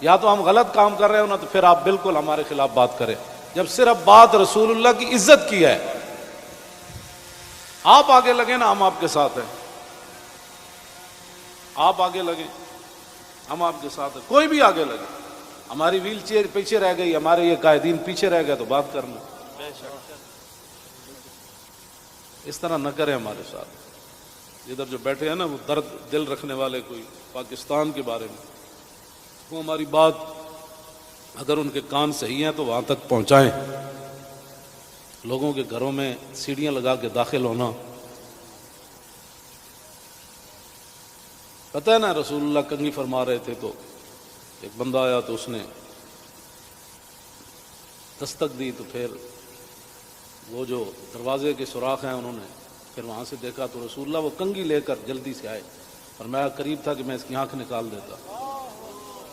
یا تو ہم غلط کام کر رہے ہو نا تو پھر آپ بالکل ہمارے خلاف بات کریں. جب صرف بات رسول اللہ کی عزت کی ہے، آپ آگے لگیں نا، ہم آپ کے ساتھ ہیں. آپ آگے لگیں، ہم آپ کے ساتھ ہیں. کوئی بھی آگے لگے. ہماری ویل چیئر پیچھے رہ گئی، ہمارے یہ قائدین پیچھے رہ گئے تو بات کرنا. اس طرح نہ کریں ہمارے ساتھ. ادھر جو بیٹھے ہیں نا وہ درد دل رکھنے والے کوئی پاکستان کے بارے میں، وہ ہماری بات اگر ان کے کان صحیح ہیں تو وہاں تک پہنچائیں. لوگوں کے گھروں میں سیڑھیاں لگا کے داخل ہونا، پتہ ہے نا رسول اللہ کنگھی فرما رہے تھے تو ایک بندہ آیا تو اس نے دستک دی، تو پھر وہ جو دروازے کے سوراخ ہیں انہوں نے پھر وہاں سے دیکھا تو رسول اللہ وہ کنگھی لے کر جلدی سے آئے، اور میں قریب تھا کہ میں اس کی آنکھ نکال دیتا.